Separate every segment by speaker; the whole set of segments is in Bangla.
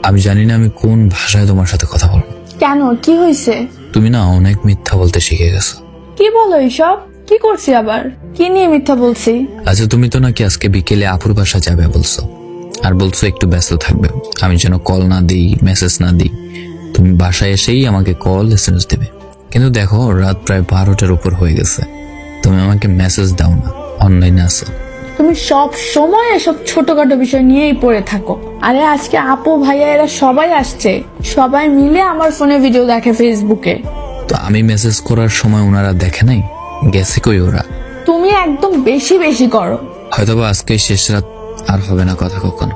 Speaker 1: আমি জানি না আমি কোন ভাষায় তোমার সাথে কথা বলবো।
Speaker 2: কেন, কি হয়েছে?
Speaker 1: তুমি না অনেক মিথ্যা বলতে শিখে গেছো।
Speaker 2: কি বলো এইসব? কি করছি আবার? কি নিয়ে মিথ্যা বলছি?
Speaker 1: আচ্ছা, তুমি তো নাকি আজকে বিকেলে আপুর বাসা যাবে বলছো, আর বলছো একটু ব্যস্ত থাকবে, আমি যেন কল না দিই, মেসেজ না দিই। তুমি বাসায় এসেই আমাকে কল এসএমএস দেবে, কিন্তু দেখো রাত প্রায় 12টার উপর হয়ে গেছে, তুমি আমাকে মেসেজ দাও না, অনলাইনে আসো।
Speaker 2: তুমি সব সময় এসব ছোটখাটো বিষয় নিয়েই পড়ে থাকো। আরে আজকে আপু ভাইয়া এরা সবাই আসছে, সবাই মিলে আমার ফোনে ভিডিও দেখে ফেসবুকে।
Speaker 1: তো আমি মেসেজ করার সময় ওনারা দেখে নাই, গেছে কই ওরা?
Speaker 2: তুমি একদম বেশি বেশি করো।
Speaker 1: হয়তোবা আজকে শেষ রাত, আর হবে না কথা কখনো।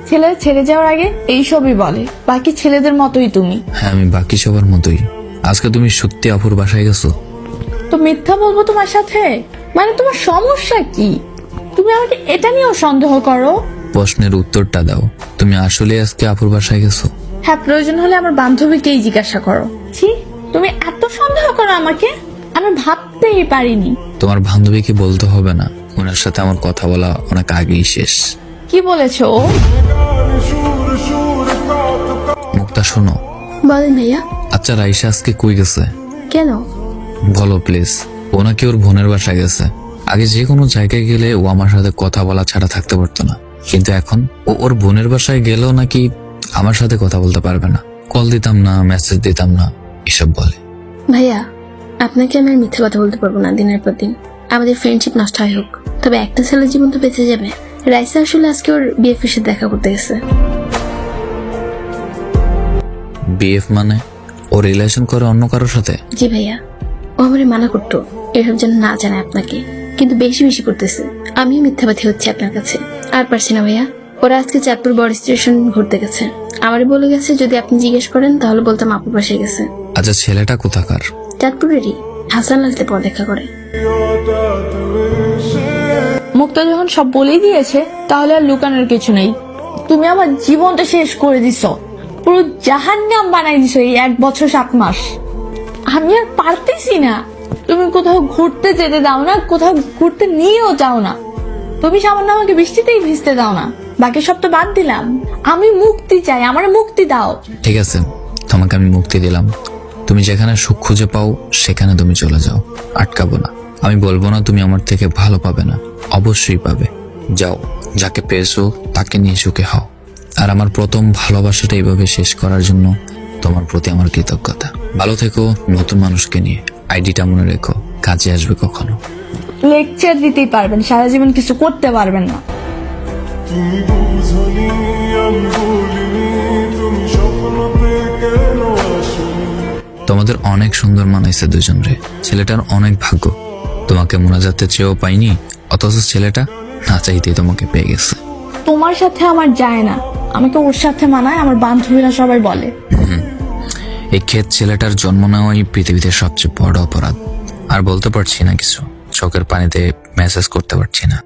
Speaker 2: ছেলে ছেড়ে যাওয়ার আগে এইসবই বলে, বাকি ছেলেদের মতোই তুমি।
Speaker 1: হ্যাঁ, আমি বাকি সবার মতোই। আজকে তুমি সত্যি আপুর বাসায় গেছো?
Speaker 2: তো মিথ্যা বলবো তোমার সাথে? মানে তোমার সমস্যা কি? তুমি আমাকে এটা নিয়েও সন্দেহ করো?
Speaker 1: প্রশ্নের উত্তরটা দাও, তুমি আসলে আজকে আপুর বাসায় গেছো?
Speaker 2: হ্যাঁ, প্রয়োজন হলে আমার বান্ধবীকেই জিজ্ঞাসা করো। ছি, তুমি এত সন্দেহ করো আমাকে, আমি ভাবতেই পারিনি।
Speaker 1: তোমার বান্ধবীকে বলতে হবে না, ওনার সাথে আমার কথা বলা অনেক আগেই শেষ।
Speaker 2: কি বলেছো?
Speaker 1: মুক্তা শোনো।
Speaker 3: বলেন ভাইয়া।
Speaker 1: আচ্ছা, রাইসা আজকে কই গেছে?
Speaker 3: কেন?
Speaker 1: বলো প্লিজ। ও নাকি ওর বোনের বাসায় গেছে। আগে যে কোনো জায়গায় গেলে ও আমার সাথে কথা বলা ছাড়া থাকতে পারতো না, কিন্তু এখন ও ওর বোনের বাসায় গেলেও নাকি আমার সাথে কথা বলতে পারবে না। কল দিতাম না, মেসেজ দিতাম না, এসব বলে।
Speaker 3: ভাইয়া, আপনাকে আমি আর মিথ্যে কথা বলতে পারবো না দিনের পর দিন। আমাদের ফ্রেন্ডশিপ নষ্ট হয় হোক, তবে একটা ছেলের জীবন তো বেঁচে যাবে। রাইসা আসলে আজকে ওর বিএফের সাথে দেখা করতে গেছে।
Speaker 1: বিএফ মানে ও রিলেশন করে অন্য কারোর সাথে?
Speaker 3: জি ভাইয়া, ও আমারে মানা করতো এসব যেন না জানে আপনাকে, কিন্তু বেশি বেশি করতেছে। আমিও মিথ্যাবাদী হচ্ছে আপনার কাছে, আর পারছি না ভাইয়া। ওরা আজকে চাঁদপুর বড় স্টেশন ঘুরতে গেছে, আমারে বলে গেছে যদি আপনি জিজ্ঞেস করেন তাহলে বলতাম আপুর পাশে গেছে।
Speaker 1: আচ্ছা, ছেলেটা কোথাকার?
Speaker 3: চাঁদপুরেরই, হাসান আলতে পড়ালেখা করে।
Speaker 2: মুক্তা যখন সব বলেই দিয়েছে, তাহলে আর লুকানোর কিছু নেই। তুমি আমার জীবনটা শেষ করে দিছো, পুরো জাহান্নাম বানাই দিছো এই 1 বছর 7 মাস। আমি আর পারতেছি না। তুমি কোথাও ঘুরতে যেতে দাও না, কোথাও ঘুরতে নিয়েও যাও না। তুমি সামান্য আমাকে বৃষ্টিতেই ভিজতে দাও না, বাকি সব তো বাদ দিলাম। আমি মুক্তি চাই, আমার মুক্তি দাও।
Speaker 1: ঠিক আছে, তোমাকে আমি মুক্তি দিলাম। তুমি যেখানে সুখ খুঁজে পাও সেখানে তুমি চলে যাও, আটকাবো না। আমি বলবো না তুমি আমার থেকে ভালো পাবে না, অবশ্যই পাবে। যাও, যাকে পেয়েছো তাকে নিয়ে সুখে হও। আর আমার প্রথম ভালোবাসাটা এইভাবে শেষ করার জন্য তোমার প্রতি আমার কৃতজ্ঞতা। ভালো থেকো নতুন মানুষকে নিয়ে। আইডিটা মনে রেখো, কাজে আসবে কখনো।
Speaker 2: লেকচার দিতেই পারবেন, সারা জীবন কিছু করতে পারবেন না।
Speaker 4: তুমি বুঝনি আমি বলিনি, তুমি স্বপ্নতে কেন আসনি।
Speaker 1: তোমাদের অনেক সুন্দর মানাইছে দুজন রে। ছেলেটার অনেক ভাগ্য, তোমাকে মোনাজাতে চেয়েও পাইনি, অথচ ছেলেটা না চাইতেই তোমাকে পেয়ে গেছে।
Speaker 2: তোমার সাথে আমার যায় না, আমাকে ওর সাথে মানায়, আমার বান্ধবীরা সবাই বলে।
Speaker 1: এই ক্ষেত ছেলেটার জন্ম নেওয়াই পৃথিবীতে সবচেয়ে বড় অপরাধ। আর বলতে পারছি না কিছু, চোখের পানিতে মেসেজ করতে পারছি না।